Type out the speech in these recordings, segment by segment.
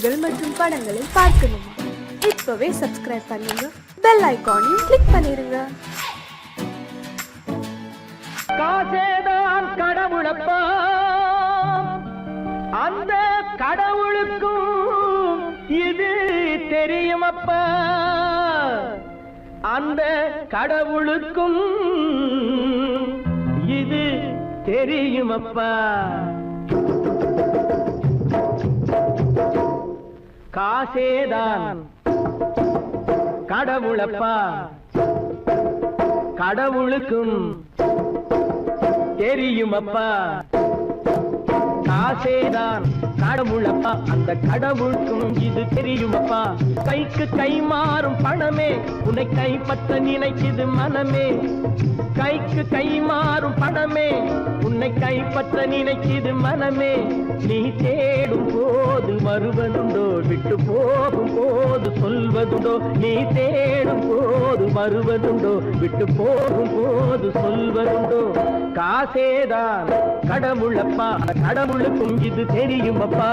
பாடல்கள் மற்றும் படங்களை பார்க்கணுமா? இப்பவே சப்ஸ்கிரைப் பண்ணுங்க, பெல் ஐகானையும் கிளிக் பண்ணிருங்க. காசேதான் கடவுளப்பா, அந்த கடவுளுக்கும் இது தெரியுமப்பா, அந்த கடவுளுக்கும் இது தெரியுமப்பா. காசேதான் கடவுளப்பா, கடவுளுக்கும் தெரியுமப்பா. காசேதான் கடவுளப்பா, அந்த கடவுளுக்கும் இது தெரியுமப்பா. கைக்கு கை மாறும் பணமே உன்னை கைப்பற்ற நினைக்குது மனமே. கைக்கு கை மாறும் பணமே உன்னை கைப்பற்ற நினைக்குது மனமே. நீ தேடும் போது வருவதுண்டோ, விட்டு போகும் போது சொல்வதுண்டோ. நீ தேடும் போது வருவதுண்டோ, விட்டு போகும் போது சொல்வதுண்டோ. காசேதான் கடவுளப்பா, கடவுளுக்கும் இது தெரியுமப்பா.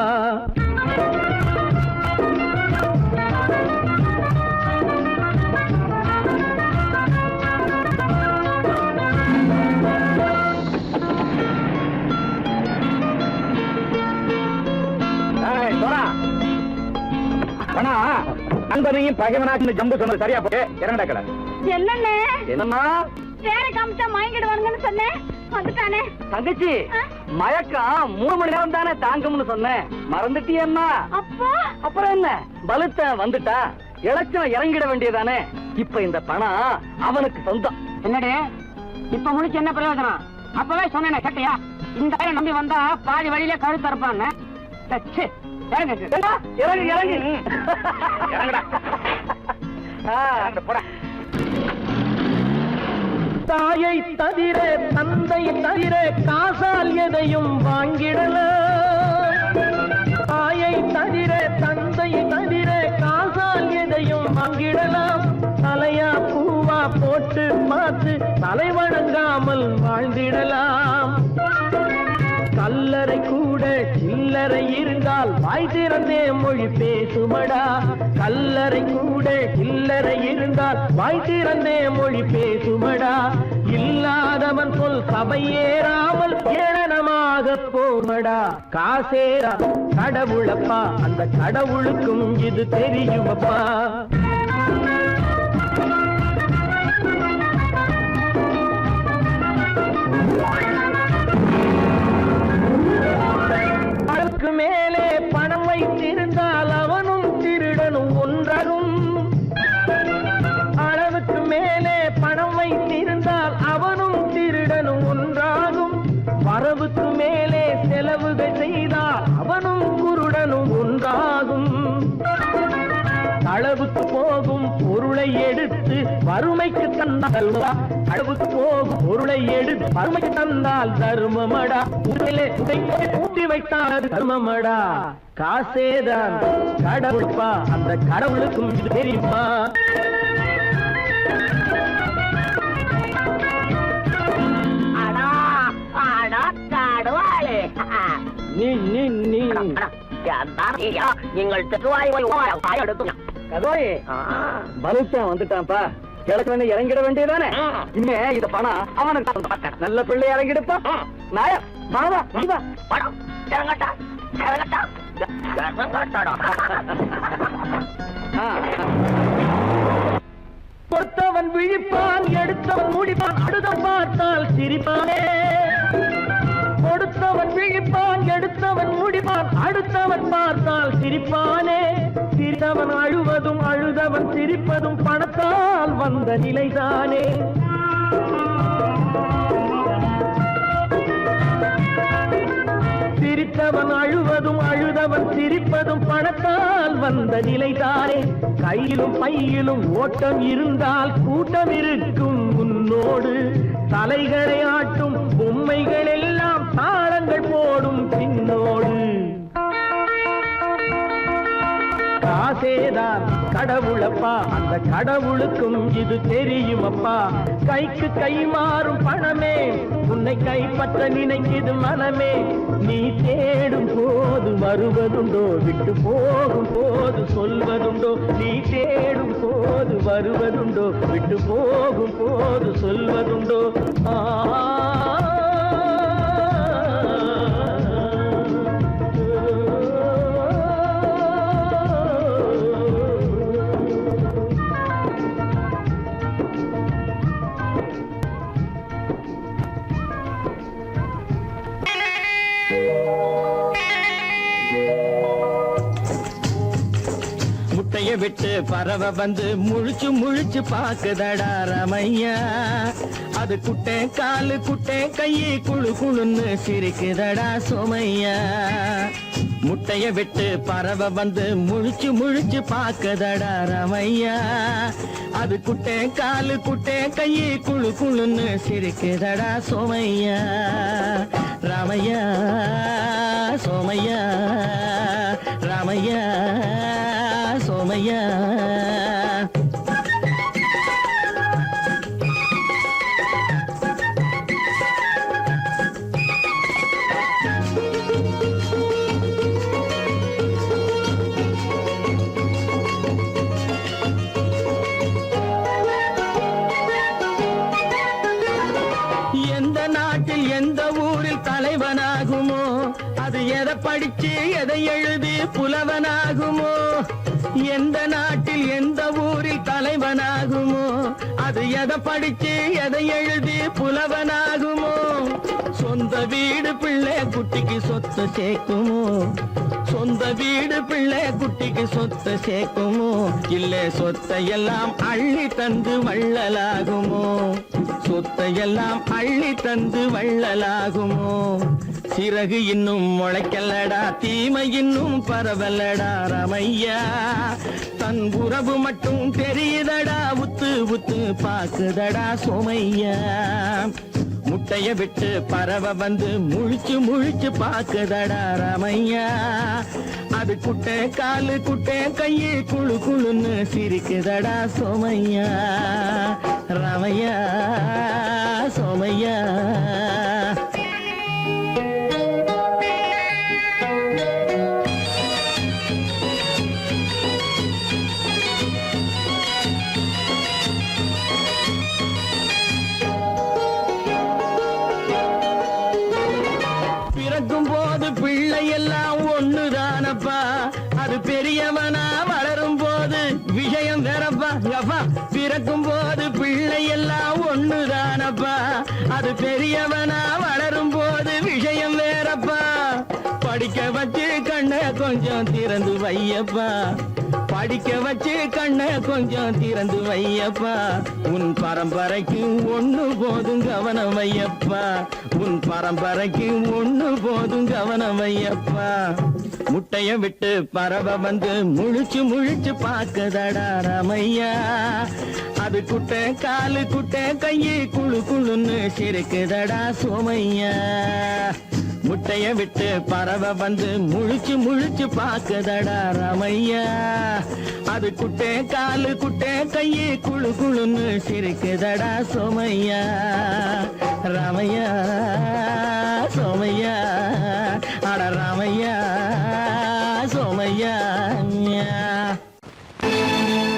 நண்பனையும் பகைவனாக்கு ஜம்பு சொன்னது சரியா போட்டு இறங்கடா கடை. என்னண்ணே என்னம்மா வேற காமிச்சா மயங்கிடுவானுங்கன்னு சொன்னேன், வந்துட்டானே. தங்கச்சி, மயக்கம் 3 மணி நேரம் தானே தாங்கும்னு சொன்னேன், மறந்துட்டியம்மா? அப்பா அப்புறம் என்ன, பலுத்த வந்துட்டா இலச்சம் இறங்கிட வேண்டியதானே. இப்ப இந்த பணம் அவனுக்கு சொந்தம். என்னடே இப்ப முடிச்சு என்ன பிரயோஜனம்? அப்பவே சொன்னேன் கேட்டியா? இந்த பையன் நம்பி வந்தா பாதி வழியில கழுத்து இருப்பான்னு. இறங்கு இறங்கு இறங்குடா. தாயை தவிர தந்தை தவிர காசால் எதையும் வாங்கிடலாம். தாயை தவிர தந்தை தவிர காசால் எதையும் வாங்கிடலாம். தலையா பூவா போட்டு பார்த்து தலை வணங்காமல் வாழ்ந்திடலாம். கல்லறை கூட சில்லறை இருந்தால் வாய் திறந்தே மொழி பேசுமடா. கல்லறை கூட சில்லறை இருந்தால் வாய் திறந்தே மொழி பேசுமடா. இல்லாதவன் சொல் சபையேறாமல் ஏளனமாக போமடா. காசேரா கடவுளப்பா, அந்த கடவுளுக்கும் இது தெரியுமப்பா. அதற்கு மேலே பணம் வைத்திருந்தால் அவனும் திருடனும் ஒன்றாகும். அளவுக்கு மேலே பணம் வைத்திருந்தால் அவனும் திருடனும் ஒன்றாகும். வரவுக்கு மேலே செலவுகள் செய்தால் அவனும் குருடனும் ஒன்றாகும். அளவுக்கு போகும் பொருளை எடுத்து வறுமைக்கு தந்தால் அளவுக்கு போகும் பொருளை எடுத்து வறுமைக்கு தந்தால் தர்மமடா. ஊட்டி வைத்தால் தர்மமடா. காசேதான் கடவுள்ப்பா, அந்த கடவுளுக்கும் இது தெரியுமா? நீங்கள் வந்துட்டான்ப்பா, கிழக்கு இறங்கிட வேண்டியதானே. இனிமே இந்த பணம் அவனுக்கு நல்ல பிள்ளை இறங்கிடுப்பா. நாயா மாவா படம் இறங்கட்டா இறங்கட்டா. கொடுத்தவன் விழிப்பான், எடுத்தவன் முடிப்பான், அடுத்தவன் பார்த்தால் சிரிப்பானே. கொடுத்தவன் விழிப்பான், எடுத்தவன் முடிப்பான், அடுத்தவன் பார்த்தால் சிரிப்பானே. சிரித்தவன் அழுவதும் அழுதவன் சிரிப்பதும் பணத்தால் வந்த நிலைதானே. சிரித்தவன் அழுவதும் அழுதவன் சிரிப்பதும் பணத்தால் வந்த நிலைதானே. கையிலும் பையிலும் ஓட்டம் இருந்தால் கூட்டம் இருக்கும் உன்னோடு. தலைகளை ஆட்டும் பொம்மைகள் எல்லாம் தாளங்கள் போடும் பின்னோடு. காசேதான் கடவுளப்பா, அந்த கடவுளுக்கும் இது தெரியுமப்பா. கைக்கு கை மாறும் பணமே உன்னை கைப்பற்ற நினைக்குது மனமே. நீ தேடும் போது வருவதுண்டோ, விட்டு போகும் போது சொல்வதுண்டோ. நீ தேடும் போது வருவதுண்டோ, விட்டு போகும் போது சொல்வதுண்டோ. முட்டைய விட்டு பறவை வந்து முழிச்சு முழிச்சு பாக்குதடா ரமையா. அது குட்டை காலு குட்டை கையை குழு குழுன்னு சிரிக்குதடா சோமையா. முட்டைய விட்டு பறவை வந்து முழிச்சு முழிச்சு பாக்குதடா ரமையா. அது குட்டை காலு குட்டை கையை குழு குழுன்னு சிரிக்குதடா சோமையா. ராமையா சோமையா, ராமையா சோமையா. எந்த நாட்டில் எந்த ஊரில் தலைவனாகுமோ, அது எதை படிச்சு எதை எழுதி புலவனாகுமோ. எந்த நாட்டில் எந்த ஊரில் தலைவனாகுமோ, அது எதை படிச்சு எதை எழுதி புலவனாகுமோ. சொந்த வீடு பிள்ளை குட்டிக்கு சொத்து சேர்க்குமோ, சொந்த வீடு பிள்ளை குட்டிக்கு சொத்து சேர்க்குமோ. இல்லை சொத்தையெல்லாம் அள்ளி தந்து வள்ளலாகுமோ, சொத்தையெல்லாம் அள்ளி தந்து வள்ளலாகுமோ. சிறகு இன்னும் முளைக்கல்லடா, தீமை இன்னும் பரவலடா ரமையா. தன் உறவு மட்டும் தெரியுதடா, உத்து உத்து பாக்குதடா சோமையா. முட்டைய விட்டு பறவை வந்து முழிச்சு முழிச்சு பாக்குதடா ரமையா. அது குட்டை காலு குட்டை கையை குழு குழுன்னு சிரிக்குதடா சோமையா. ரமையா சோமையா. பிறக்கும் போது பிள்ளை எல்லாம் ஒண்ணுதானப்பா, அது பெரியவனா வளரும் போது விஷயம் வேறப்பா. அப்பா பிறக்கும் போது பிள்ளை எல்லாம் ஒண்ணுதானப்பா, அது பெரியவனா வளரும் போது விஷயம் வேறப்பா. படிக்க வச்சு கண்ணை கொஞ்சம் திறந்து வையப்பா, படிக்க வச்சு கண்ணை கொஞ்சம் திறந்து வையப்பா. உன் பரம்பரைக்கு ஒண்ணு போதும் கவனம் வையப்பா, உன் பரம்பரைக்கு ஒண்ணு போதும் கவனம் வையப்பா. முட்டைய விட்டு பறவை வந்து முழிச்சு முழிச்சு பாக்குதடா ரமையா. அது குட்டை காலு குட்டை கையை குழு குழுன்னு சிரிக்குதடா சோமையா. முட்டைய விட்டு பறவை வந்து முழிச்சு முழிச்சு பாக்குதடா ரமையா. அது குட்டை காலு குட்டை கையை குழு குழுன்னு சிரிக்குதடா சோமையா. ரமையா சோமையா, அட ரமையா சோமையா.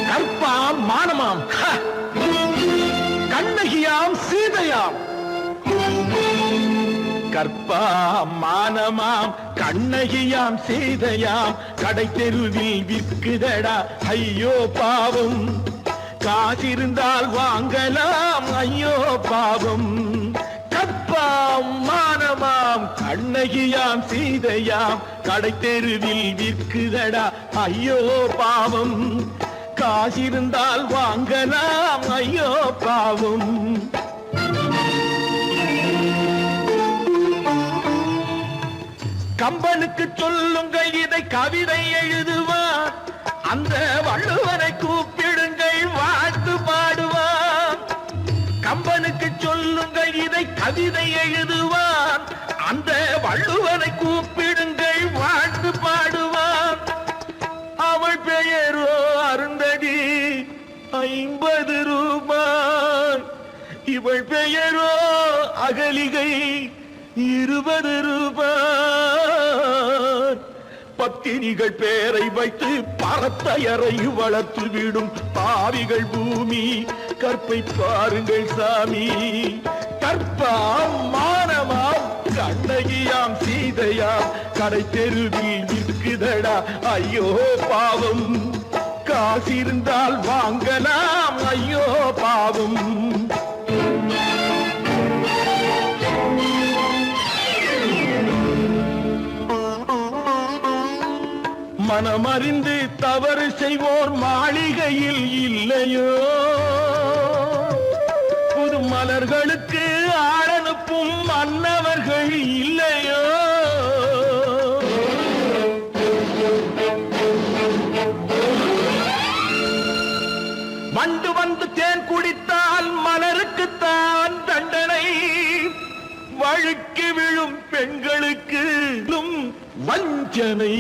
கற்பாம் மானமாம், கண்ணகியாம் சீதையாம். கற்பாம் மானமாம் கண்ணகியாம் சீதையாம், கடை தெருவில் விற்குதடா ஐயோ பாவம். காசிருந்தால் வாங்கலாம் ஐயோ பாவம். கற்பாம் மானமாம் கண்ணகியாம் சீதையாம், கடை தெருவில் விற்குதடா ஐயோ பாவம். காசிருந்தால் வாங்கலாம் ஐயோ பாவம். கம்பனுக்கு சொல்லுங்கள் இதை கவிதை எழுதுவான், அந்த வள்ளுவனை கூப்பிடுங்கள் வாழ்த்து பாடுவான். கம்பனுக்கு சொல்லுங்கள் இதை கவிதை எழுதுவான், அந்த வள்ளுவனை கூப்பிடுங்கள் வாழ்த்து பாடுவான். அவள் 50 ரூபாய். இவள் பெயரோ அகலிகை 20 ரூபாய். பத்தினிகள் பேரை வைத்து பரத்தையறை வளர்த்து விடும் பாவிகள் பூமி. கற்பை பாருங்கள் சாமி, கற்பாம் மானமாம் கண்ணகியாம் சீதையாம் கடை தெருவில் நிற்குதடா ஐயோ பாவம். காசிருந்தால் வாங்கலாம் ஐயோ பாவம். மனமறிந்து தவறு செய்வோர் மாளிகையில் இல்லையோ, புது மலர்களுக்கு ஆளனுப்பும் மன்னவர்கள் இல்லையோ. வண்டு வந்து தேன் குடித்தால் மலருக்குத்தான் தண்டனை. வழுக்கி விழும் பெண்களுக்கு வஞ்சனை.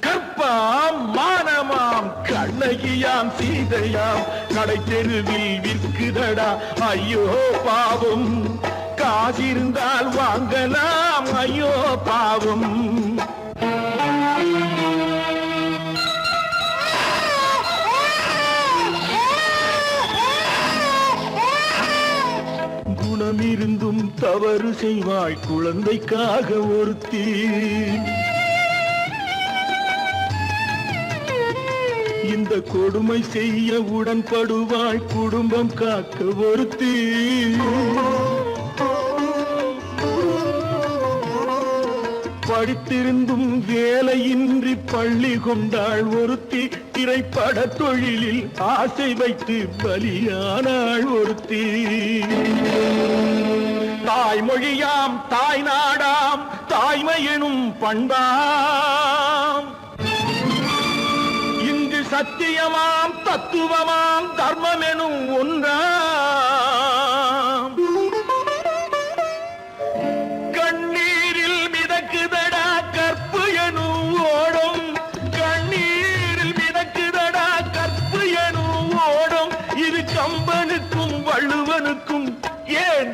கற்பாம் மானமாம் கண்ணகியாம் சீதையாம் கடை தெருவில் விற்குதடா ஐயோ பாவம். காசிருந்தால் வாங்கலாம் ஐயோ பாவம். குணமிருந்தும் தவறு செய்வாய் குழந்தைக்காக ஒருத்தி. இந்த கொடுமை செய்ய உடன்படுவாய் குடும்பம் காக்க ஒருத்தி. படித்திருந்தும் வேலையின்றி பள்ளி கொண்டாள் ஒருத்தி. திரைப்பட தொழிலில் ஆசை வைத்து பலியானாள் ஒருத்தி. தாய்மொழியாம் தாய் நாடாம் தாய்மை எனும் பண்பாம். இங்கு சத்தியமாம் தத்துவமாம் தர்மம் எனும் ஒன்றாம். கண்ணீரில் மிதக்குதடா கற்பு எனும் ஓடும். கண்ணீரில் மிதக்குதடா கற்பு எனும் ஓடும். இது கம்பனுக்கும் வள்ளுவனுக்கும் ஏன்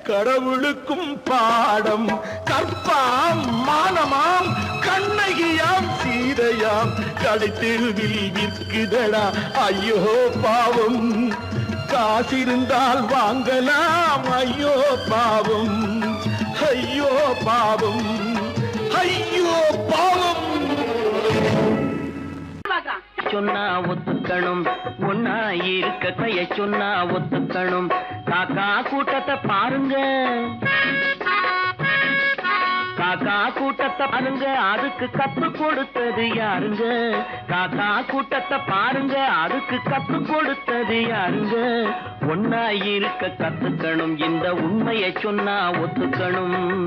கடவுளுக்கும் பாடம். கற்பாம் மானமாம் கண்ணகியாம் சீதையாம் கடை தெருவில் விற்குதடா ஐயோ பாவம். காசிருந்தால் வாங்கலாம் ஐயோ பாவம். ஐயோ பாவம், ஐயோ பாவம். சொன்னா ஒத்துக்கணும், ஒன்னா இருக்க கைய சொன்னா ஒத்துக்கணும். காக்கா கூட்டத்தை பாருங்க, காக்கா கூட்டத்தை பாருங்க, அதுக்கு கத்து கொடுத்தது யாருங்க? காக்கா கூட்டத்தை பாருங்க, அதுக்கு கத்து கொடுத்தது யாருங்க? ஒன்னா இருக்க கத்துக்கணும், இந்த உண்மையை சொன்னா ஒத்துக்கணும்.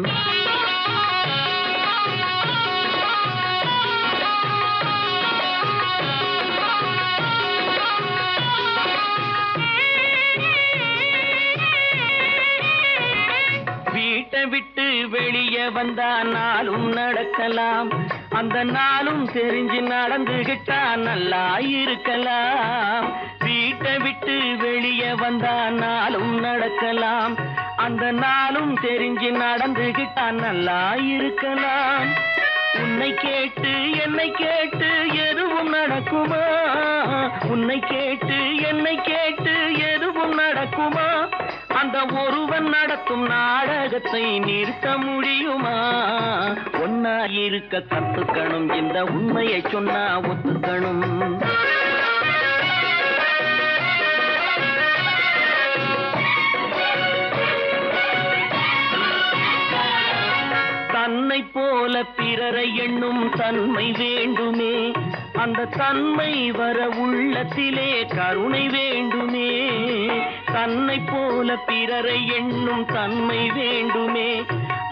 விட்டு வெளியே வந்தா நாளும் நடக்கலாம், அந்த நாளும் தெரிஞ்சு நடந்துகிட்டா நல்லா இருக்கலாம். வீட்டை விட்டு வெளியே வந்தா நாளும் நடக்கலாம், அந்த நாளும் தெரிஞ்சு நடந்துகிட்டா நல்லா இருக்கலாம். உன்னை கேட்டு என்னை கேட்டு எதுவும் நடக்குமா? உன்னை கேட்டு என்னை கேட்டு எதுவும் நடக்குமா? அந்த ஒருவன் நடத்தும் நாடகத்தை நிறுத்த முடியுமா? ஒன்னா இருக்க கத்துக்கணும், இந்த உண்மையை சொன்னா ஒத்துக்கணும். தன்னை போல பிறரை எண்ணும் தன்மை வேண்டுமே, அந்த தன்மை வர உள்ளத்திலே கருணை வேண்டுமே. தன்னை போல பிறரை எண்ணும் தன்மை வேண்டுமே,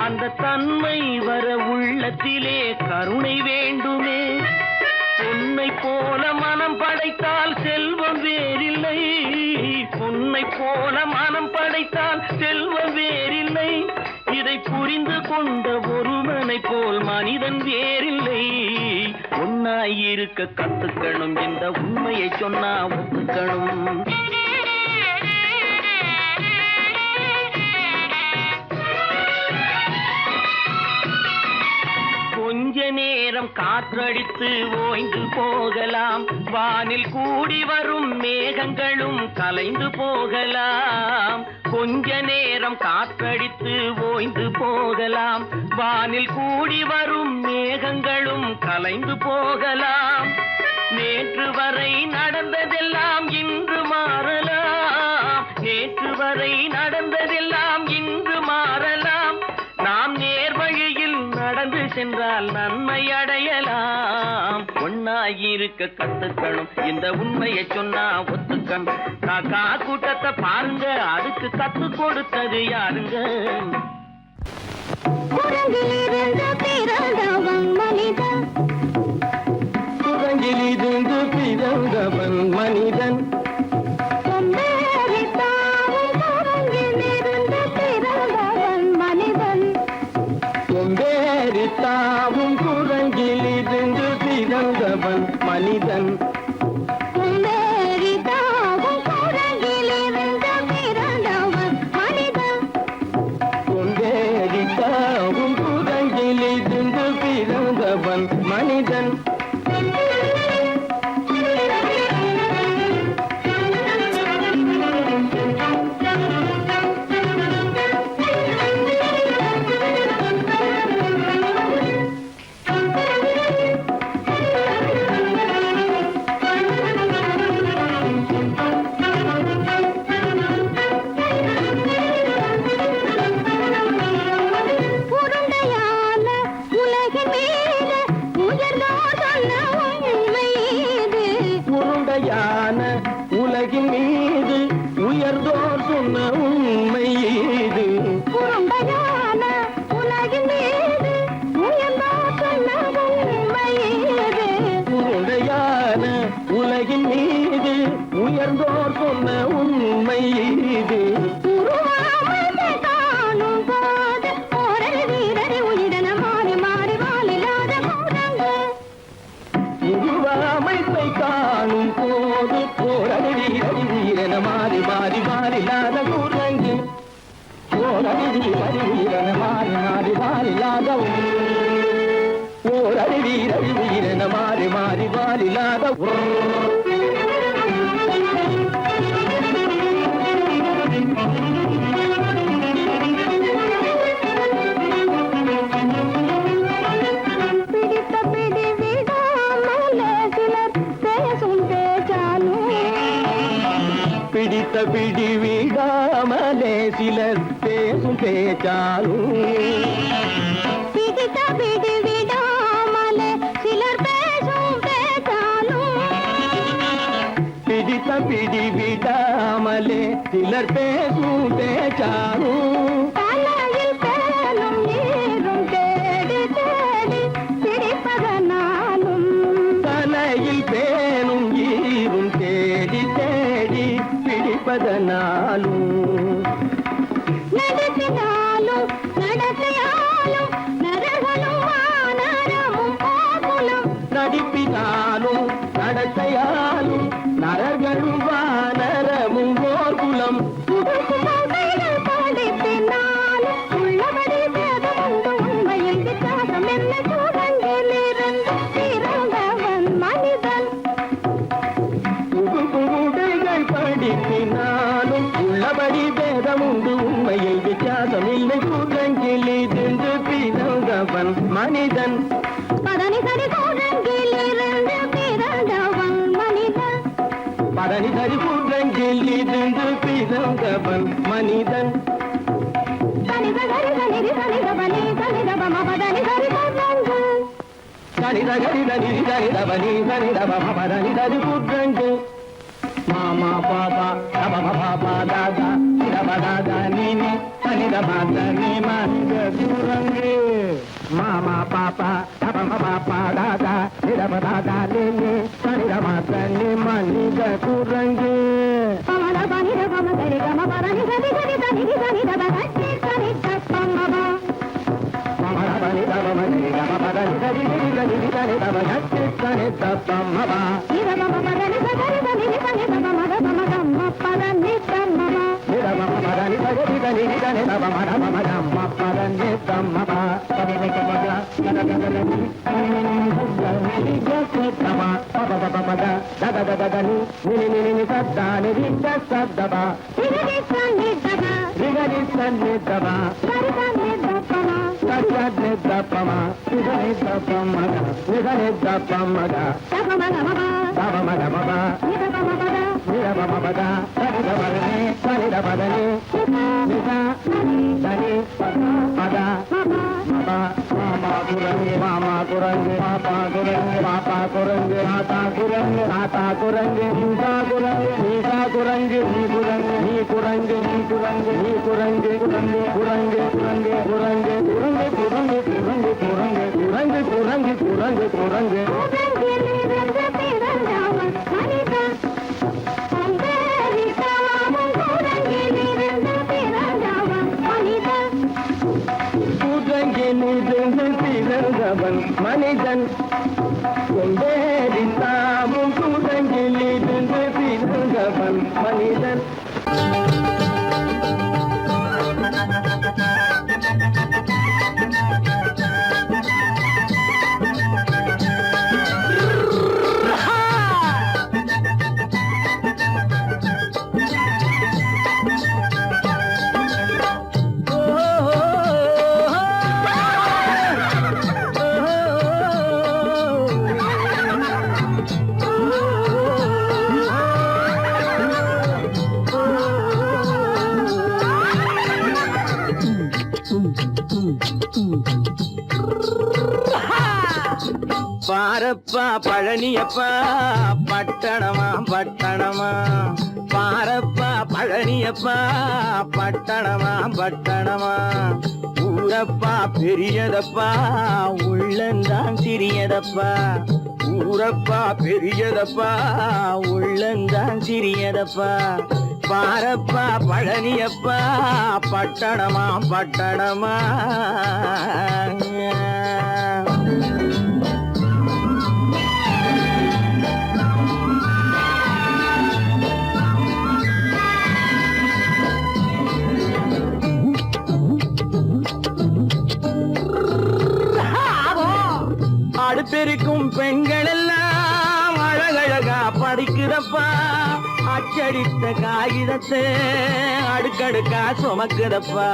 அந்த தன்மை வர உள்ளத்திலே கருணை வேண்டுமே. பொன்னை போல மனம் படைத்தால் செல்வம் வேறில்லை, பொன்னை போல மனம் படைத்தால் செல்வம் வேறில்லை. இதை அதை புரிந்து கொண்ட ஒருவனை போல் மனிதன் வேறில்லை. ஒன்னாயிருக்க கத்துக்கணும், இந்த உண்மையை சொன்னா ஒத்துக்கணும். கொஞ்ச நேரம் காற்றடித்து ஓய்ந்து போகலாம், வானில் கூடி வரும் மேகங்களும் கலைந்து போகலாம். கொஞ்ச நேரம் காற்றடித்து ஓய்ந்து போகலாம், வானில் கூடி வரும் மேகங்களும் கலைந்து போகலாம். நேற்று வரை நடந்ததெல்லாம் இன்று மாறலாம், நேற்று வரை நடந்ததெல்லாம் இன்று மாறலாம். நாம் நேர் வழியில் நடந்து சென்றால் நன்மை அடையலாம். ஒன்னாயிருக்க கத்துக்கணும், இந்த உண்மையை சொன்னா ஒத்துக்கணும். காக்கா கூட்டத்தை பாருங்க, அதுக்கு கத்து கொடுத்தது யாருங்க? குரங்கிலிருந்து பிறந்தவன் மனிதன், குரங்கிலிருந்து பிறந்தவன் மனிதன், கொம்பேறித்தாவும் குரங்கிலிருந்து பிறந்தவன் மனிதன், கொம்பேறித்தாவும் குரங்கிலிருந்து பிறந்தவன் மனிதன், கொம்பேறித்தாவும் குரங்கிலிருந்து பிறந்தவன் மனிதன், கொம்பேறித்தாவும் குரங்கிலிருந்து பிறந்தவன் மனிதன். உருண்டையான உலகின் மீது உயர்ந்தோர் சொன்ன உண்மை இது. உருண்டையான உலகின் மீது உயர்ந்தோர் சொன்ன உண்மை இது. உருண்டையான உலகின் மீது உயர்ந்தோர் சொன்ன உண்மை இது. உருண்டையான உலகின் மீது உயர்ந்தோர் சொன்ன உண்மை இது. உருவாமையை காணும் போது ஓரறி வீரறி உயிரென மாறி மாறி வாழில்லாத குரங்கு. உருவமைப்பை காணும் போது போரடி வீரடி வீரன மாறி மாறி மாறில்லாத குரங்கு. போரடி வீரடி வீரன மாறி மாறி மாறில்லாத ஓரடி வீரடி வீரன மாறி மாறி மாறில்லாத பிடித்த பிடி விடாமலே சிலர் பேசும் பேச்சாலும், பிடித்த பிடி விடாமலே சிலர் பேசும் பேச்சாலும், பிடித்த பிடி விடாமலே சிலர் பேசும் பேச்சாலும், பிடித்த பிடி விடாமலே சிலர் பேசும் பேச்சாலும், தலையில் பேனும் நீரும் தேடி தேடி பிடிப்பதனாலும், தலையில் பேணும் ஈரும் தேடி தேடி பிடிப்பதனாலும், நடத்தினாலும் நடத்தையாலும் நரகனும் வானரமும் கோகுலம், நடிப்பினாலும் நடத்தையாலும் நரர்களும் வானரமும் ஓர்குலம், உடுக்குமார்கள் படிப்பினாலும் உள்ளபடி வேதமுண்டு உண்மையில் வித்தியாசம் என்ன சூழங்கிலிருந்து பிறந்தவன் மனிதன். உடைகள் படிப்பினாலும் உள்ளபடி பேதமுண்டு உண்மையில் வித்தியாசம் இல்லை. குரங்கிலிருந்து பிறந்தவன் மனிதன், பதனி சரி சூழங்கிலிருந்து பிறந்தவன் மனிதன், பரணி சரி குரங்கிலிருந்து பிறந்தவன் மனிதன், தனித கரித நிதி தனித பனி தனித பமபதனி சரி சூழங்கு, சரித கரித நிதி சரித பனி சரித பரணி சரி குரங்கு. மாமா பாபா தப பாபா தாதா தப தாதா நீனி சரித பாத நீ மனித குரங்கு. மாமா பாப்பா தப பாப்பா தாதா தப தாதா நீனி சரித பாத நீ மனித குரங்கு. பமத பனித பம சரி கம பரணி சரி சரி தனி சரி தப கட்டி சரி தப்பமபா. தனி தப கட்டி தனி தப்பம்மபா நிரபமபதனி சகரிதனி சனிதபமகபமகம்மப்பதனி தம்மபா நிரபமபதனி சகரிதனி தனி தபமகபமகம்மப்பதனி தம்மபா தபமகபமகா தனதனதனி நிஜசத்தமா பபபபபத தததததனி நினி சத்தானி நிஜசத்தபா நிரதி சன்னிதபா ரிகதி சன்னிதபா சரிதன்னிதபமா சத்யத்னிதபமா நிதனிதபமக நிதனிதபமக தபமகமபா தபமகமபா நிரபமபத நிரபமபத தனிதபதனி தனிதபதனி நித தனி பத மபா மாமா குரங்கு மாமா குரங்கு பாப்பா குரங்கு பாப்பா குரங்கு மாதா குரங்கு தாத்தா குரங்கு நீசா குரங்கு நீசா குரங்கு நீ குரங்கு நீ குரங்கு நீ குரங்கு நீ குரங்கு குரங்கு குரங்கு குரங்கு குரங்கு குரங்கு குரங்கு குரங்கு குரங்கு குரங்கு குரங்கு குரங்கு குரங்கு கூரங்கிலிருந்து பிறந்தவன் மனிதன் அம்பேரித்தாவும் கூரங்கிலிருந்து பிறந்தவன் மனிதன் கூட்டங்கிலிருந்து பிறந்தவன் மனிதன் கொண்டேரித்தாவும் கூட்டங்கிலிருந்து பிறந்தவன் மனிதன் பாரப்பா பழனியப்பா பட்டணமா பட்டணமா பாரப்பா பழனியப்பா பட்டணமா பட்டணமா ஊரப்பா பெரியதப்பா உள்ளந்தான் சிறியதப்பா ஊரப்பா பெரியதப்பா உள்ளந்தான் சிறியதப்பா பாரப்பா பழனியப்பா பட்டணமா பட்டணமா அடுப்பெருக்கும் பெண்கள் எல்லாம் அழகழகா படிக்கிறப்பா அச்சடித்த காகிதத்தை அடுக்கடுக்கா சுமக்குதப்பா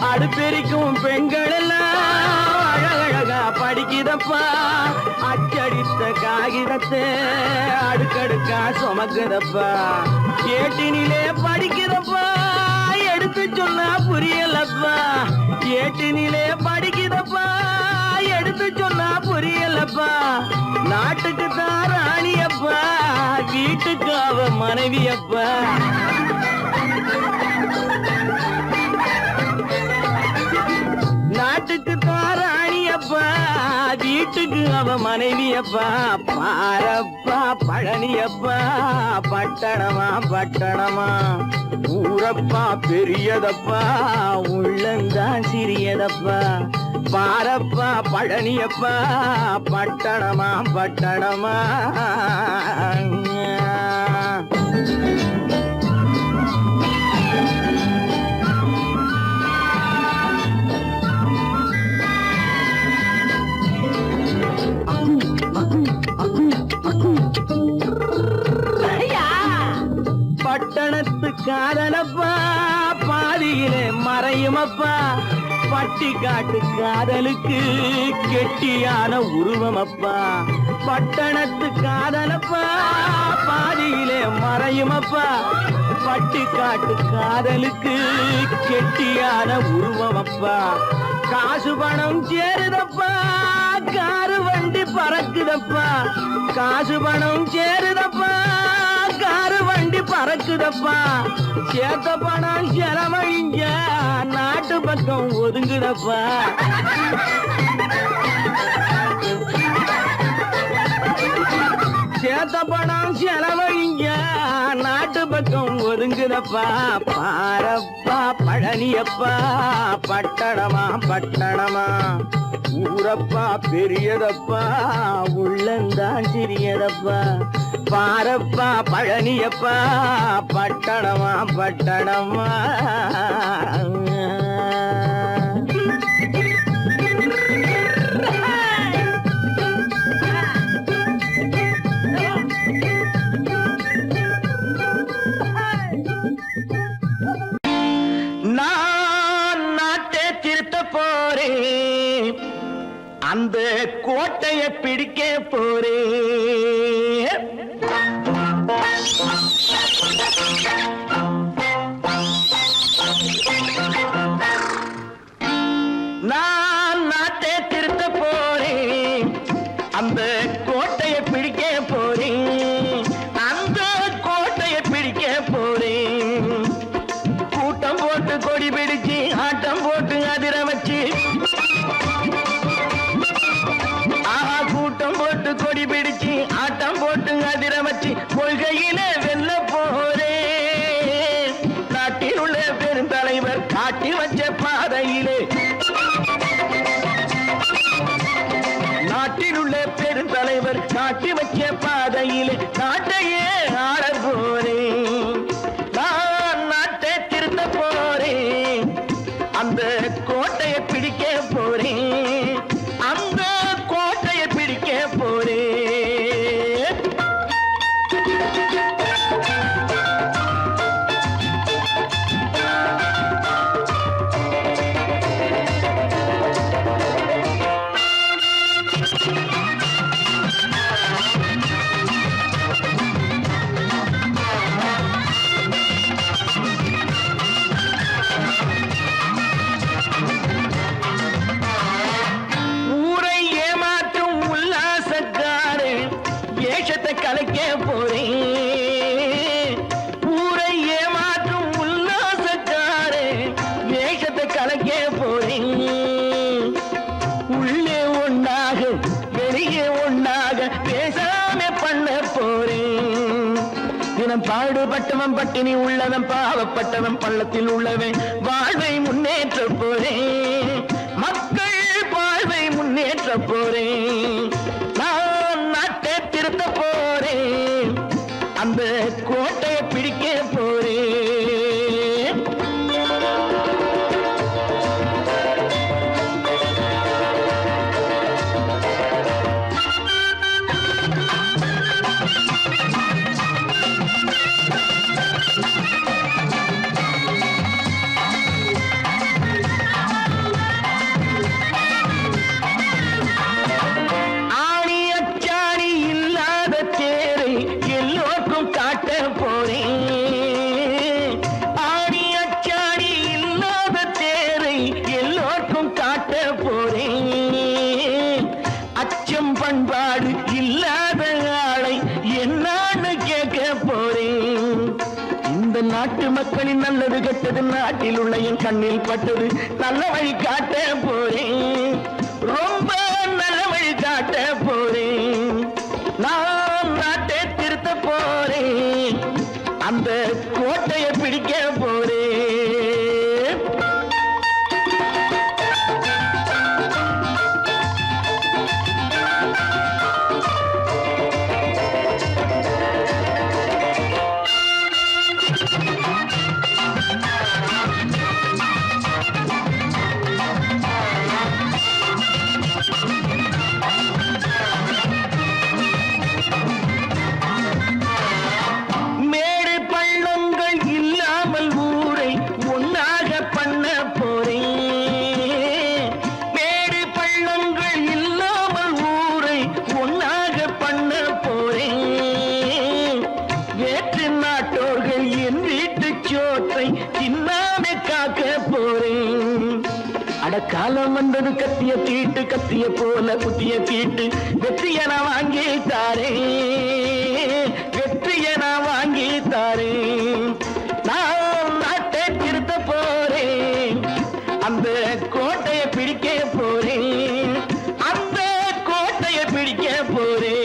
அடுப்பெருக்கும் பெண்கள் எல்லாம் அழகழகா படிக்கிறப்பா அச்சடித்த காகிதத்தை அடுக்கடுக்கா சுமக்குதப்பா ஏட்டினிலே படிக்கிறப்பா எடுத்து சொன்னா புரியலப்பா ஏட்டினிலே படிக்கிறப்பா எடுத்து சொன்னா புரியலப்பா நாட்டுக்கு தான் ராணியப்பா வீட்டுக்கு அவ மனைவியப்பா நாட்டுக்கு தான் ராணியப்பா வீட்டுக்கு அவ மனைவியப்பா பாரப்பா பழனியப்பா பட்டணமா பட்டணமா ஊரப்பா பெரியதப்பா உள்ளந்தான் சிறியதப்பா பாரப்பா பழனியப்பா பட்டணமா பட்டணமா பட்டணத்து காதலப்பா பாதியிலே மறையுமப்பா பட்டி காட்டு காதலுக்கு கெட்டியான உருவமப்பா பட்டணத்து காதலப்பா பாதியிலே மறையுமப்பா பட்டி காட்டு காதலுக்கு கெட்டியான உருவமப்பா காசு பணம் சேருதப்பா காரு வண்டி பறக்குதப்பா காசு பணம் சேருதப்பா காரு வண்டி பறக்குதப்பா சேத்த பணம் செலவழிஞ்ச நாட்டு பக்கம் ஒதுங்குதப்பா சேத்த பணம் செலவழிஞ்ச நாட்டு பக்கம் ஒதுங்குதப்பா பாரப்பா பழனியப்பா பட்டணமா பட்டணமா ஊரப்பா பெரியதப்பா உள்ளந்தான் சிறியதப்பா பாரப்பா பழனியப்பா பட்டணமா பட்டணமா நான் நாட்டை திருத்த போறேன் அந்த கோட்டையை பிடிக்க போறேன் நான் நாட்டை திருத்த போறேன் அந்த கோட்டையை பிடிக்க போறேன் அந்த கோட்டையை பிடிக்க போறேன் கூட்டம் போட்டு கொடி பிடிச்சு ஆட்டம் போட்டு அதிர வச்சு கூட்டம் போட்டு கொடி பிடிச்சு ஆட்டம் போட்டு அதிர வச்சு கொள்கையில வெல்ல போறே நாட்டில் உள்ள பெருந்தலைவர் காட்டி வச்ச பாதையிலே நாட்டில் உள்ள பெருந்தலைவர் காட்டி வச்ச பாதையிலே நாட்டையே ஆள போறேன் நான் நாட்டை திருத்த போறேன் அந்த கோட்டையை பிடிக்க போறேன் அந்த கோட்டையை பிடிக்க போறேன் ஊரை ஏமாற்றும் உல்லாசக்காரே ஏஷத்தை கலைக்க போறேன் ஊரை ஏமாற்றும் உல்லாசக்காரே ஏஷத்தை கலைக்க போறேன் உள்ளே ஒண்ணாக வெளியே ஒண்ணாக பேசாம பண்ண போறேன் தினம் பாடுபட்டவன் பட்டினி உள்ளவன் பாவப்பட்டவன் பள்ளத்தில் உள்ளவன் வாழ்வை முன்னேற்ற போறேன் மக்கள் வாழ்வை முன்னேற்ற போறேன் நான் நாட்டை திருத்த போறேன் அந்த கோட்டையை பிடிக்க போறேன் ஆணி அச்சாணி இல்லாத தேரை எல்லோருக்கும் காட்ட போறேன் ஆணி அச்சாணி இல்லாத தேரை எல்லோருக்கும் காட்ட போறேன் அச்சம் பண்பாடு இல்லாத ஆளை என்னான்னு கேட்க போறேன் இந்த நாட்டு மக்களின் நல்லது கெட்டது நாட்டில் உள்ள என் கண்ணில் பட்டது நல்ல வழி காட்ட போறேன் ரொம்ப நல்ல வழி காட்ட போறேன் நான் நாட்டை திருத்த போறேன் அந்த கோட்டையை பிடிக்க போறேன் மேடு பள்ளங்கள் இல்லாமல் ஊரை ஒன்னாக பண்ண போறேன் மேடு பள்ளங்கள் இல்லாமல் ஊரை ஒன்னாக பண்ண போறேன் வேற்று நாட்டோர்கள் என் வீட்டு சோற்றை தின்னாமே காக்க போறேன் அடக்காலம் வந்தது கத்திய தீட்டு கத்திய போல குத்திய தீட்டு வெற்றிய நான் வாங்கி தாரேன் வெற்றிய நான் வாங்கி தாரேன் நான் நாட்டை திருத்த போறேன் அந்த கோட்டையை பிடிக்க போறேன் அந்த கோட்டையை பிடிக்க போறேன்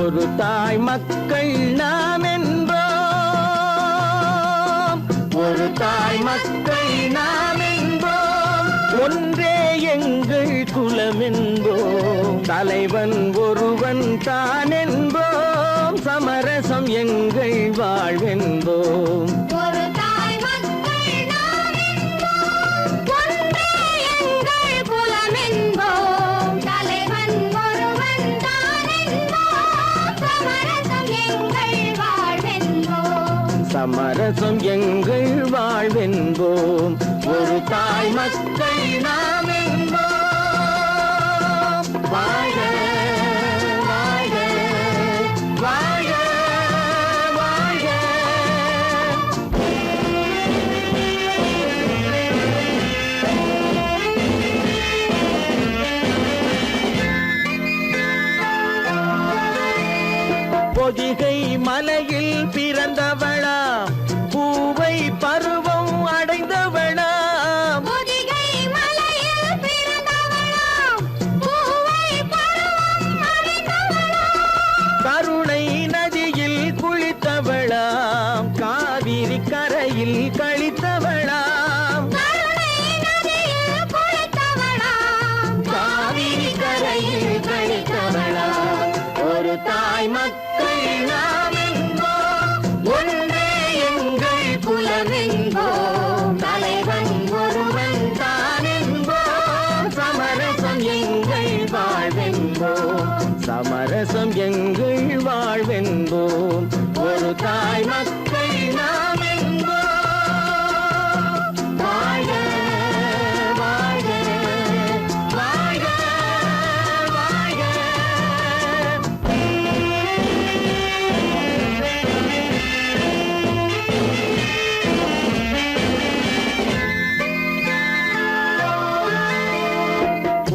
ஒரு தாய் மக்கள் நாம் என்போம், ஒரு தாய் மக்கள் நாம் என்போம், ஒன்றே எங்கள் குலம் என்போம், தலைவன் ஒருவன் தான் என்போம், சமரசம் எங்கள் வாழ்வென்போம். ஒரு தாய் மக்கள் நாம் என்போம், ஒன்றே எங்கள் குலம் என்போம், தலைவன் ஒருவன் தான் என்போம், சமரசம் எங்கள் வாழ்வென்போம். சமரசம் எங்கள் வாழ்வென்போம். ஒரு தாய் மக்கள் நாம் என்போம். வாழ்க வாழ்க வாழ்க வாழ்க. பொதிகை மலையில் பிறந்தவளா, பூவை பருவம் அடைந்தவளா, பொதிகை மலையில் பிறந்தவளாம், பூவை பருவம் அடைந்தவளாம், கருணை நதியில் குளித்தவளாம், காவிரி கரையில் கழித்தவளாம், கருணை நதியில் குளித்தவளாம், காவிரி கரையில் கழித்தவளாம். ஒரு தாய் மக்கள் நாம் என்போம், ஒன்றே எங்கள் குலம் என்போம், தலைவன் ஒருவன் தான் என்போம், சமரசம் எங்கள் வாழ்வென்போம், சமரசம் எங்கள் வாழ்வென்போம். ஒரு தாய் மக்கள் நாம் என்போம். வாழ்க வாழ்க வாழ்க வாழ்க.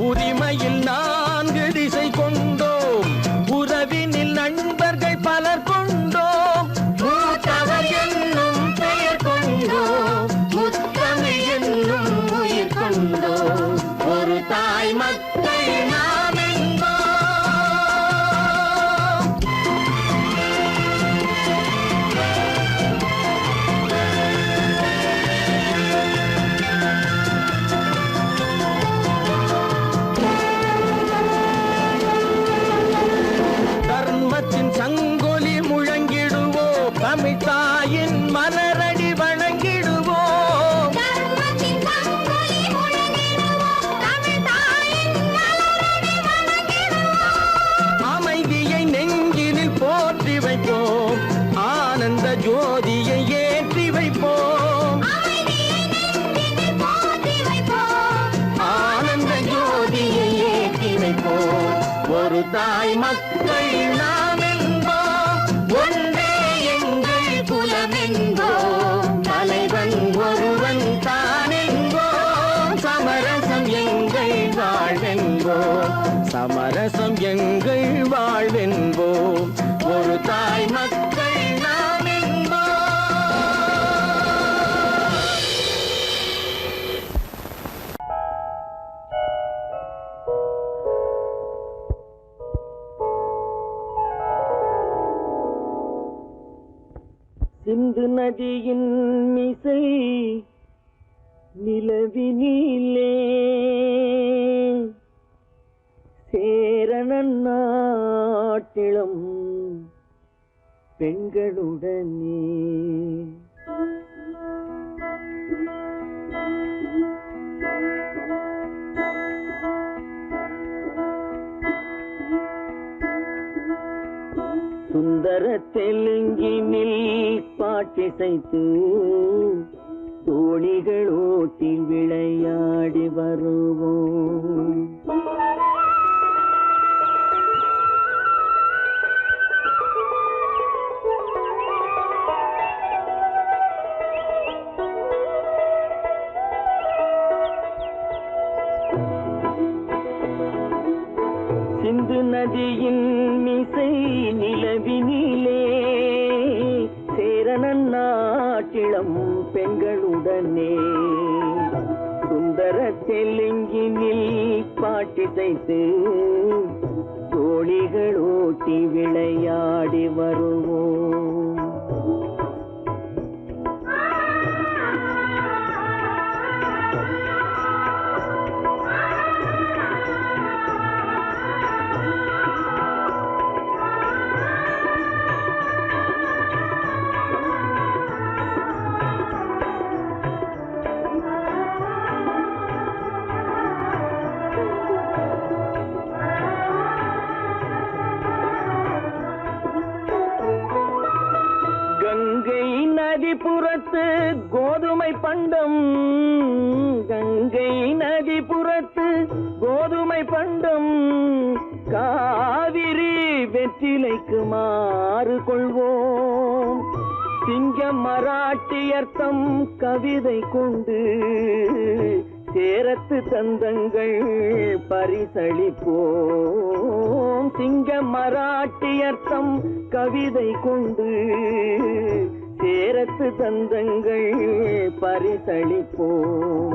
உரிமையில் 4 திசை கொண்டோம், உறவினில் நண்பர்கள் பலர் கொண்டோம், மூத்தவர் என்னும் பெயர் கொண்டோம், முத்தமிழ் என்னும் உயிர் கொண்டோம். ஒரு தாய் மக்கள் நாம் என்போம். தர்மத்தின் சங்கொலி முழங்கிடுவோம், தமிழ் தாயின் மலரடி வணங்கிடுவோம், தர்மத்தின் சங்கொலி முழங்கிடுவோம், தமிழ் தாயின் மலரடி வணங்கிடுவோம், அமைதியை நெஞ்சினில் போற்றி வைப்போம், ஆனந்த ஜோதியை ஏற்றி வைப்போம், அமைதியை நெஞ்சினில் போற்றி வைப்போம், ஆனந்த ஜோதியை ஏற்றி வைப்போம். ஒரு தாய் மக்கள் நாம் என்போம், ஒன்றே எங்கள் குலம் என்போம், தலைவன் ஒருவன் தான் என்போம், சமரசம் எங்கள் வாழ்வென்போம், சமரசம் எங்கள் வாழ்வென்போம். ஒரு தாய் மக்கள் நாம் என்போம். சிந்து நதியின் மிசை நிலவினிலே, சேரணன் நாட்டிளம் பெண்களுடனே, சுந்தர தெலுங்கினில் பாட்டிசைத்து தோணிகள் ஓட்டி விளையாடி வருவோம். சிந்து நதியின் மிசை நிலவினிலே, சேரணன் நாட்டிளம் பெண்களுடனே, சுந்தர தெலுங்கினில் பாட்டிசைத்து தோழிகள் ஓட்டி விளையாடி வருவோம். கங்கை நதிபுறத்து கோதுமை பண்டம், கங்கை நதிபுறத்து கோதுமை பண்டம், காவிரி வெற்றிலைக்கு மாறு கொள்வோம். சிங்கம் மராட்டியர்த்தம் கவிதை கொண்டு சேரத்து தந்தங்கள் பரிசளிப்போம். சிங்கம் மராட்டியர்த்தம் கவிதை கொண்டு சேரத்து தந்தங்கள் பரிசளிப்போம்.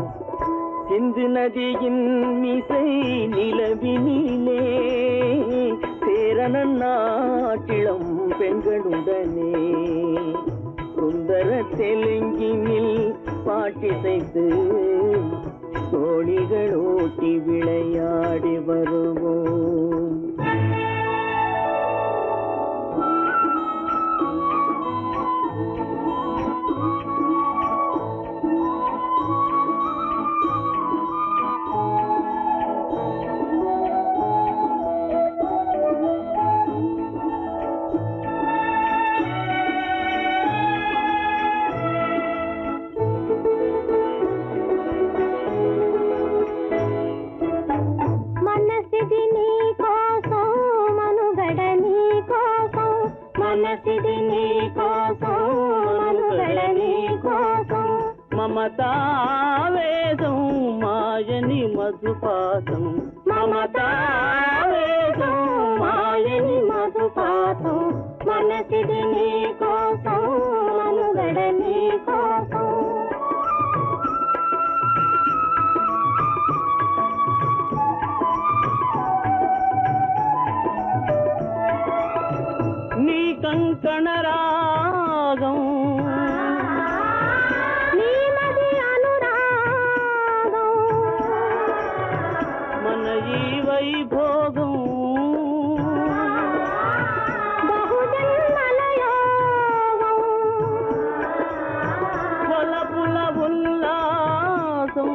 சிந்து நதியின் மிசை நிலவினிலே சேரணன் நாட்டிளம் பெண்களுடனே சுந்தர தெலுங்கினில் பாட்டிசைத்து தோழிகள் ஓட்டி விளையாடி வருவோம். మమతావేదం మాయని మధుపాతం, మమతావేదం మాయని మధుపాతం, మనసిది నీ కోసం మనుగడ నీ కోసం. నీ కంకణ రాగం వైభోగం బహుజన్మలయోగం కొలపుల ఉల్లాసం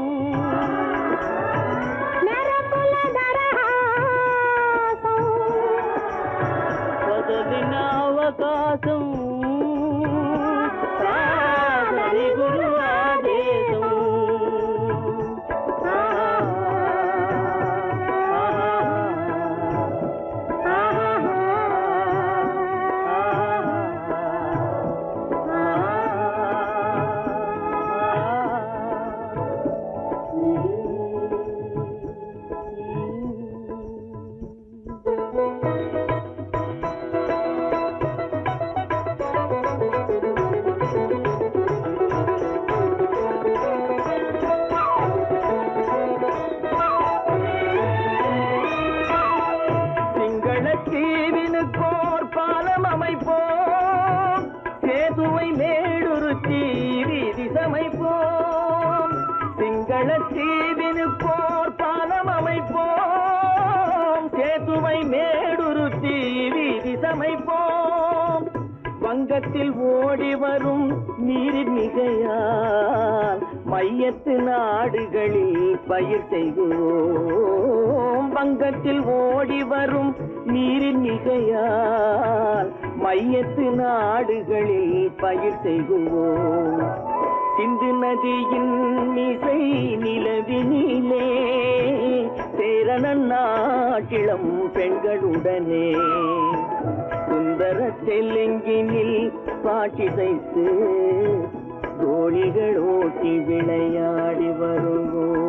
మెరపుల దరహాసం వదలిన అవకాశం సాధని గురు ఆదేశం. தீவினுக்கோர் பாலம் அமைப்போம், சேதுவை மேடுருத்தி வீதி சமைப்போம். சிங்கள தீவினுக்கோர் பாலம் அமைப்போம், சேதுவை மேடுருத்தி வீதி சமைப்போம். வங்கத்தில் ஓடி வரும் நீரின் மிகையால் மையத்து நாடுகளில் பயிர் செய்வோம். வங்கத்தில் ஓடி வரும் நீரின் மிகையால் மையத்து நாடுகளில் பயிர் செய்வோம். சிந்து நதியின் மிசை நிலவினிலே சேரணன் நாட்டிளம் பெண்களுடனே சுந்தர தெலுங்கினில் பாட்டிசைத்து தோழிகள் ஓட்டி விளையாடி வருவோம்.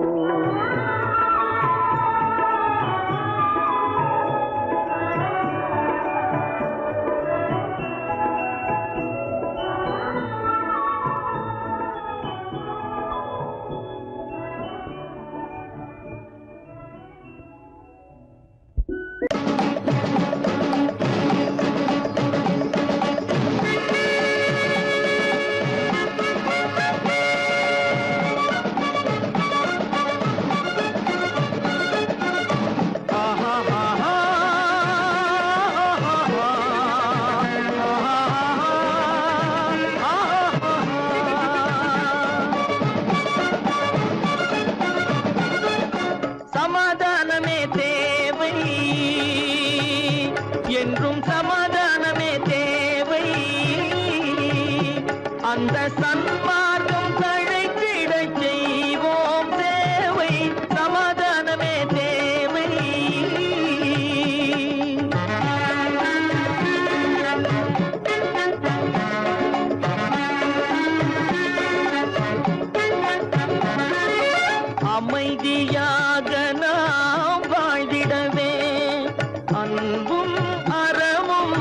சமாதானமே தேவை, என்றும் சமாதானமே தேவை. அந்த சன்மார்க்கம் தழைத்திடச் செய்வோம் சேவை, சமாதானமே தேவை. அமைதியாக நாம் வாழ்ந்திடவே, அன்பும் அறமும்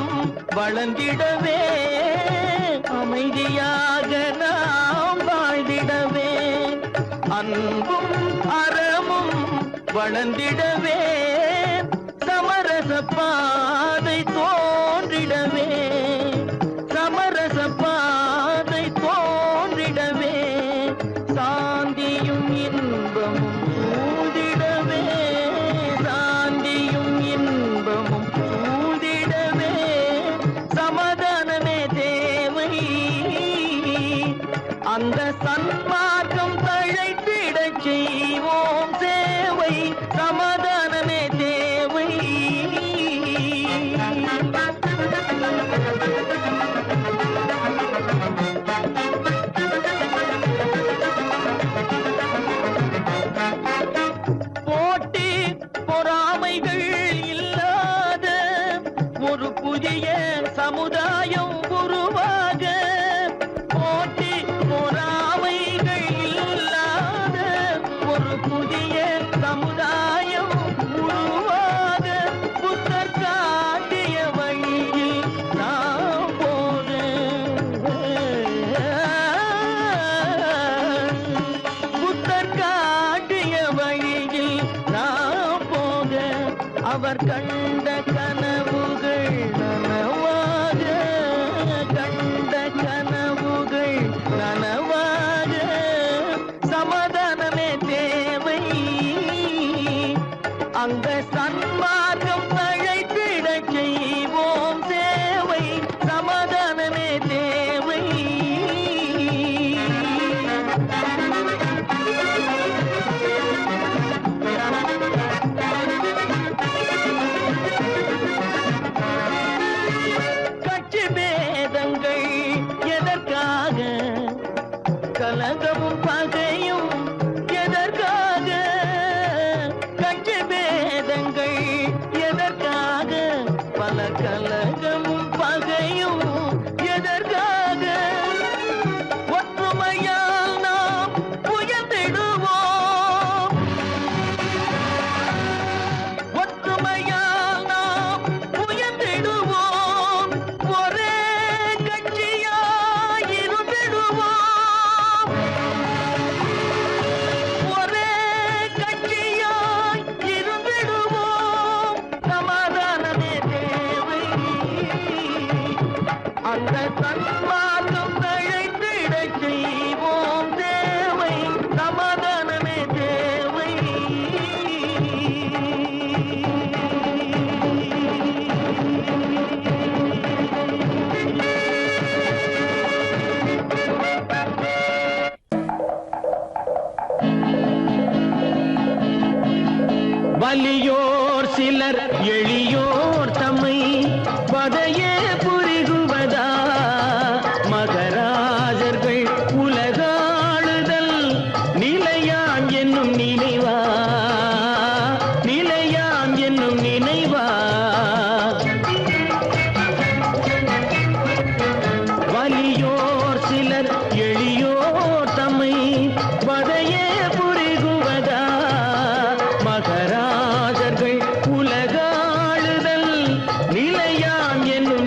வளர்ந்திடவே. அமைதியாக நாம் வாழ்ந்திடவே, அன்பும் அறமும் வளர்ந்திடவே. சமரச பாதை தோன்றிடவே, சமரச பாதை தோன்றிடவே. சாந்தியும் இன்பமும் சூழ்ந்திடவே, சாந்தியும் இன்பமும் சூழ்ந்திடவே. சமாதானமே தேவை, அந்த சன்மார்க்கம் தழைத்திடச் செய்வோம் சேவை, சமாதானமே தேவை. போட்டி பொறாமைகள் இல்லாத ஒரு புதிய சமுதாயம் உருவாக, போட்டி பொறாமைகள் இல்லாத ஒரு புதிய சமுதாயம் உருவாக. புத்தர் காட்டிய வழியில் நாம் போக, புத்தர் காட்டிய வழியில் நாம் போக. அவர் கண்ட கனவுகள் நனவாக, கண்ட கனவுகள் நனவாக. சமாதானமே தேவை, அந்த சன்மார்க்கம் தழைத்திடச் செய்வோம் சேவை, சமாதானமே தேவை. கட்சி பேதங்கள் எதற்காக, கலகமும் பகையும் எதற்காக. கட்சி பேதங்கள் எதற்காக, பல கலகமும் பகையும் எதற்காக. ஒற்றுமையால் நாம் உயர்ந்திடுவோம், ஒற்றுமையால் நாம் உயர்ந்திடுவோம். ஒரே கட்சியாய் இருந்திடுவோம், ஒரே கட்சியாய் இருந்திடுவோம். சமாதானமே தேவை, அந்த சன்மார்க்கம் தழைத்திடச் செய்வோம் தேவை, சமாதானமே தேவை. வலியோர் சிலர் எளியோர் தம்மை பதையே புரிகுவதா. மகராஜர்கள் உலகாளுதல் நிலையாம் என்னும் நினைவா, நிலையாம் என்னும் நினைவா. வலியோர் சிலர் எளியோர் தம்மை பதையே புரிகுவதா. மகராஜர்கள் உலகாளுதல் நிலையாம் என்னும்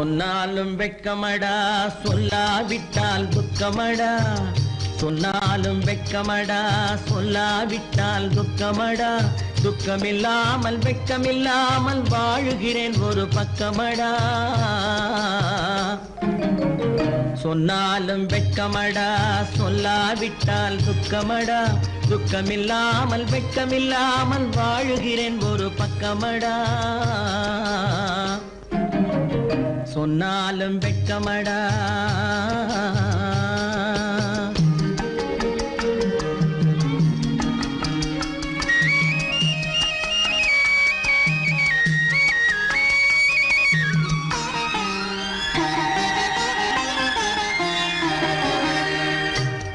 சொன்னாலும் வெட்கமடா சொல்லாவிட்டால் துக்கமடா சொன்னாலும் வெட்கமடா சொல்லாவிட்டால் துக்கமடா துக்கமில்லாமல் வெட்கமில்லாமல் வாழுகிறேன் ஒரு பக்கமடா சொன்னாலும் வெட்கமடா சொல்லாவிட்டால் துக்கமடா துக்கமில்லாமல் வெட்கமில்லாமல் வாழுகிறேன் ஒரு பக்கமடா சொன்னாலும் வெட்கமடா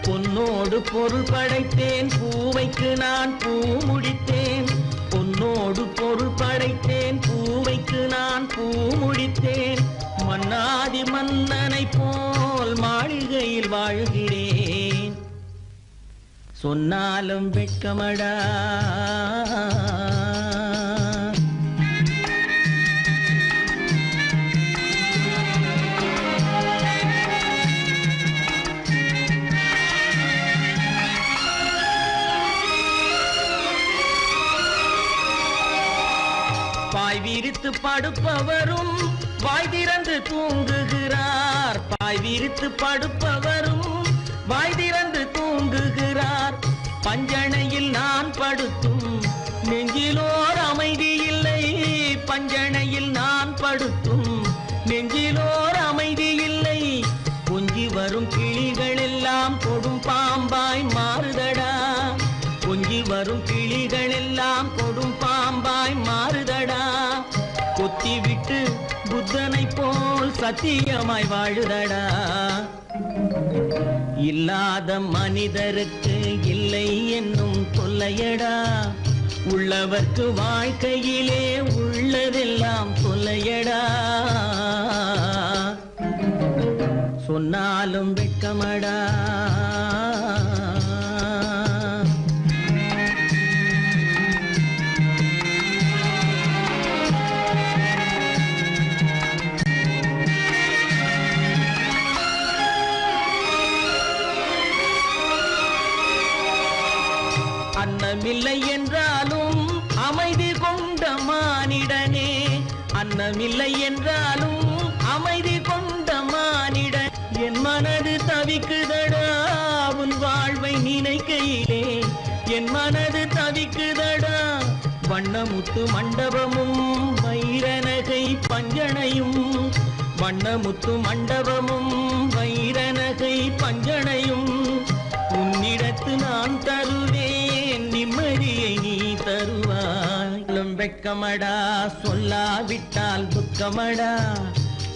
பொன்னோடு பொருள் படைத்தேன் பூவைக்கு நான் பூ முடித்தேன் பொன்னோடு பொருள் படைத்தேன் பூவைக்கு நான் பூ முடித்தேன் மன்னாதி மன்னனை போல் மாளிகையில் வாழ்கிறேன் சொன்னாலும் வெட்கமடா பாய் விரித்து படுப்பவரும் வாய் திறந்து தூங்குகிறார் பாய் விரித்து படுப்பவரும் வாய் திறந்து தூங்குகிறார் பஞ்சணையில் நான் படுத்தும் நெஞ்சிலோர் அமைதி இல்லை பஞ்சணையில் நான் படுத்தும் நெஞ்சிலோர் அமைதி இல்லை கொஞ்சி வரும் கிளிகள் எல்லாம் கொடும் பாம்பாய் மாறுதடா கொஞ்சி வரும் கிளிகள் எல்லாம் கொடும் பாம்பாய் மாறுதடா கொத்தி விட்டு புத்தனை போல் சத்தியமாய் வாழுதடா இல்லாத மனிதருக்கு இல்லை என்னும் தொல்லையடா உள்ளவர்க்கு வாழ்க்கையிலே உள்ளதெல்லாம் தொல்லையடா சொன்னாலும் வெட்கமடா அன்னமில்லை என்றாலும் அமைதி கொண்ட மானிடனே அன்னமில்லை என்றாலும் அமைதி கொண்ட மானிடன் என் மனது தவிக்குதடா உன் வாழ்வை நினைக்கையிலே என் மனது தவிக்குதடா வண்ணமுத்து மண்டபமும் வைரநகை பஞ்சனையும் வண்ணமுத்து மண்டபமும் வைரநகை பஞ்சனையும் உன்னிடத்து நான் தருவேன் நிம்மதியை நீ தருவாய் வெட்கமடா சொல்லாவிட்டால் துக்கமடா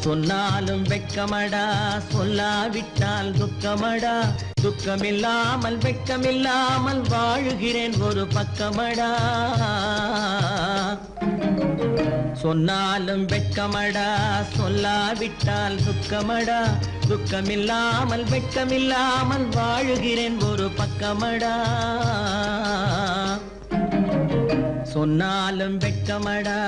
சொன்னாலும் வெட்கமடா சொல்லாவிட்டால் துக்கமடா துக்கமில்லாமல் வெட்கமில்லாமல் வாழுகிறேன் ஒரு பக்கமடா சொன்னாலும் வெட்கமடா சொல்லாவிட்டால் துக்கமடா துக்கமில்லாமல் வெட்கமில்லாமல் வாழுகிறேன் ஒரு பக்கமடா சொன்னாலும் வெட்கமடா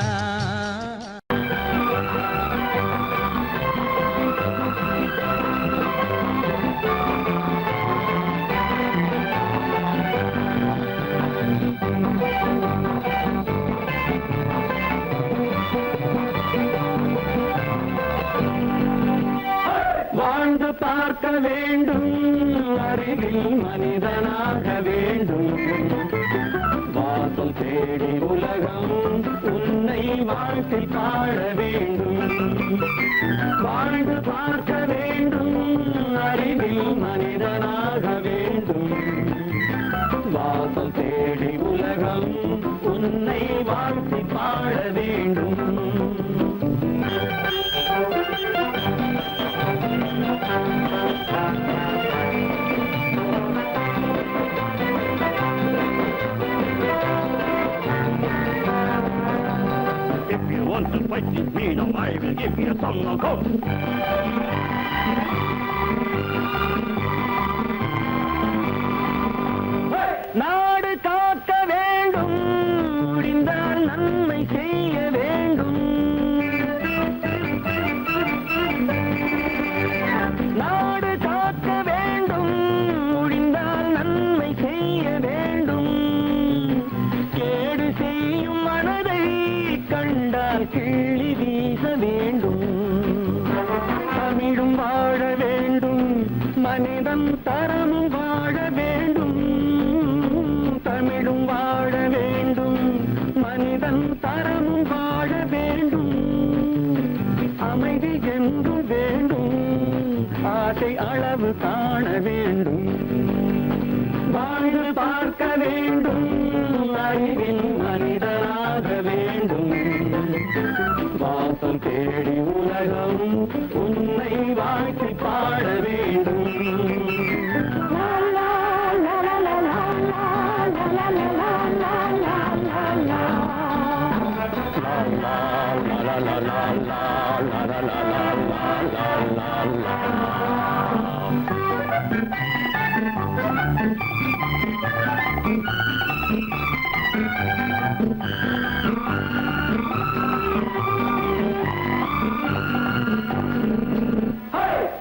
வாழ்ந்து பார்க்க வேண்டும் அறிவில் மனிதனாக வேண்டும் வாசல் தேடி உலகம் உன்னை வாழ்த்தி பாட வேண்டும் வாழ்ந்து பார்க்க வேண்டும் அறிவில் மனிதனாக வேண்டும் வாசல் தேடி உலகம் உன்னை வாழ்த்தி பாட வேண்டும் If you want to fight with me, now I will give you a song of hope. நாடு காக்க வேண்டும் முடிந்தால் நன்மை செய்ய வேண்டும் கால் கிள்ளி வீச வேண்டும். தமிழும் வாழ வேண்டும், மனிதன் தரமும் வாழ வேண்டும். தமிழும் வாழ வேண்டும், மனிதன் தரமும் வாழ வேண்டும். அமைதி என்றும் வேண்டும், ஆசை அளவு காண வேண்டும். வாழ்ந்து பார்க்க வேண்டும், அறிவின் மனிதனாக வேண்டும். வாசம் தேடி உலகம் உன்னை வாழ்த்தி பாட வேண்டும்.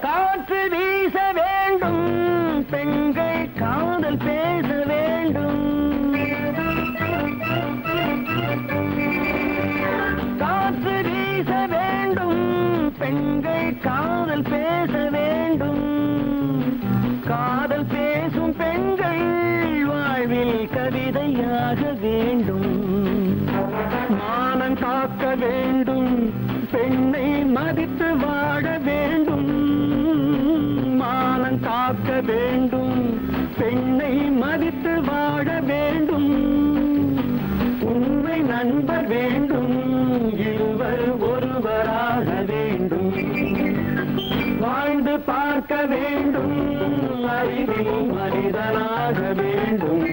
காற்று வீச வேண்டும், பெண்கள் காதல் பேச வேண்டும். காற்று வீச வேண்டும், பெண்கள் காதல் பேச வேண்டும். காதல் பேசும் பெண்கள் வாழ்வில் கவிதையாக வேண்டும். மானம் காக்க வேண்டும், பெண்ணை மதித்து வாழ வேண்டும். மானம் காக்க வேண்டும், பெண்ணை மதித்து வாழ வேண்டும். உண்மை நண்பர் வேண்டும், இருவர் ஒருவராக வேண்டும். வாழ்ந்து பார்க்க வேண்டும், அறிவில் மனிதனாக வேண்டும்.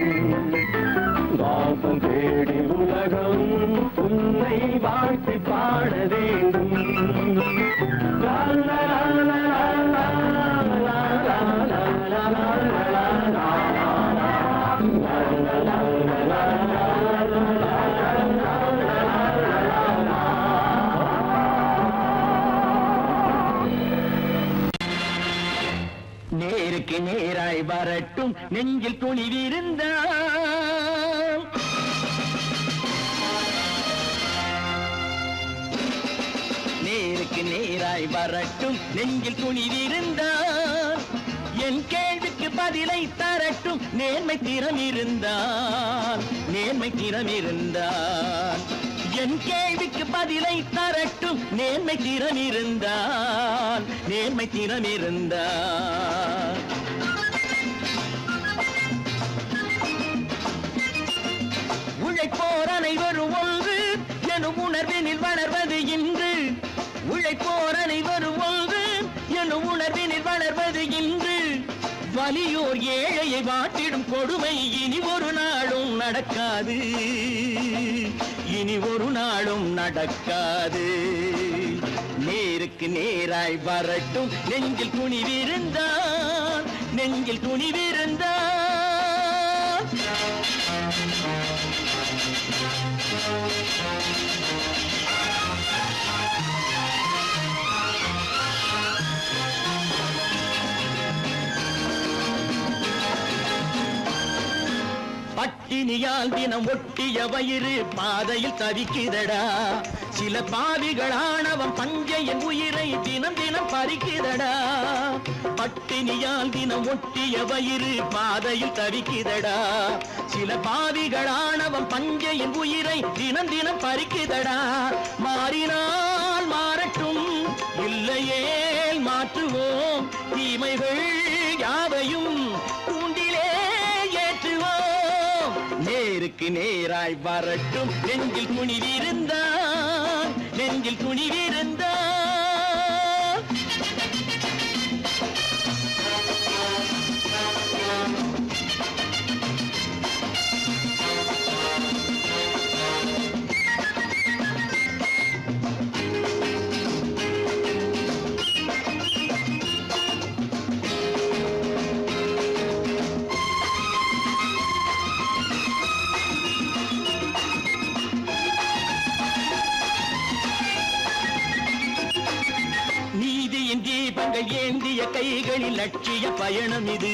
வாசம் தேடி உலகம் உன்னை வாழ்த்தி பாட வேண்டும். லா லா லா லா லா லா லா லா லா. நேருக்கு நேராய் வரட்டும், நெஞ்சில் துணிவிருந்தால். நேருக்கு நேராய் வரட்டும், நெஞ்சில் துணிவிருந்தால். என் கேள்விக்கு பதிலை தரட்டும், நேர்மை திறம் இருந்தால். நேர்மை திறம் இருந்தால் என் கேள்விக்கு பதிலை தரட்டும், நேர்மை திறம் இருந்தால். நேர்மை திறம் இருந்தால் உழைப்போர் அனைவரும் ஒன்று எனும் உணர்வினில் வளர்வது இன்று. உழைப்போர் அனைவரும் ஒன்று எனும் உணர்வினில் வளர்வது இன்று. வலியோர் ஏழையை வாட்டிடும் கொடுமை இனி ஒரு நாளும் நடக்காது. இனி ஒரு நாளும் நடக்காது. நேருக்கு நேராய் வரட்டும், நெஞ்சில் துணிவிருந்தால். நெஞ்சில் துணிவிருந்தால் பட்டினியால் தினம் ஒட்டிய வயிறு பாதையில் தவிக்குதடா. சில பாவிகளானவன் பஞ்சையின் உயிரை தினம் தினம் பறிக்குதடா. பட்டினியால் தினம் ஒட்டிய வயிறு பாதையில் தவிக்குதடா. சில பாவிகளானவன் பஞ்சையின் உயிரை தினம் தினம் பறிக்குதடா. மாறினால் மாறட்டும், இல்லையே மாற்றுவோம். தீமைகள் யாவையும் கூண்டிலே ஏற்றுவோம். நேருக்கு நேராய் வரட்டும், நெஞ்சில் துணிவிருந்தால். நெஞ்சில் துணிவிருந்தால் தீபங்கள் ஏந்திய கைகளில் லட்சிய பயணம் இது.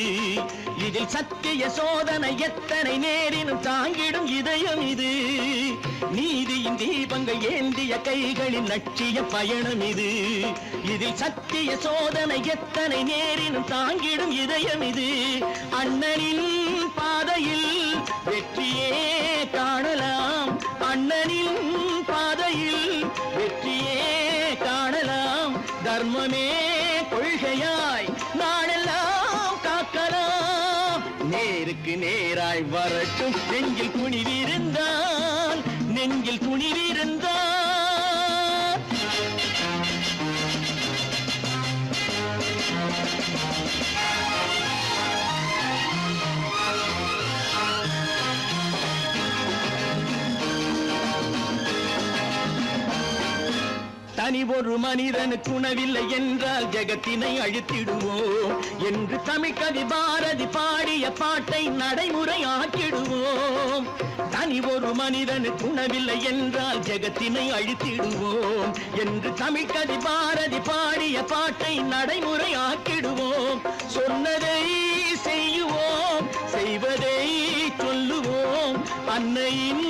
இதில் சத்திய சோதனை எத்தனை நேரினும் தாங்கிடும் இதயம் இது. நீதியின் தீபங்கள் ஏந்திய கைகளின் லட்சிய பயணம் இது. இதில் சத்திய சோதனை எத்தனை நேரினும் தாங்கிடும் இதயம் இது. அண்ணனின் பாதையில் வெற்றியே காணலாம், அண்ணனின் பாதையில் வெற்றியே காணலாம். தர்மமே கொள்கையாய் நாடெல்லாம் காக்கலாம். நேருக்கு நேராய் வரட்டும் நெஞ்சில் துணிவிருந்தால், நெஞ்சில் துணிவிருந்தால். தனி ஒரு மனிதனுக்கு உணவில்லை என்றால் ஜெகத்தினை அழித்திடுவோம் என்று தமிழ் கவி பாரதி பாடிய பாட்டை நடைமுறை ஆக்கிடுவோம். தனி ஒரு மனிதனுக்கு உணவில்லை என்றால் ஜெகத்தினை அழித்திடுவோம் என்று தமிழ் கவி பாரதி பாடிய பாட்டை நடைமுறை ஆக்கிடுவோம். சொன்னதை செய்யுவோம், செய்வதை சொல்லுவோம். அன்னையின்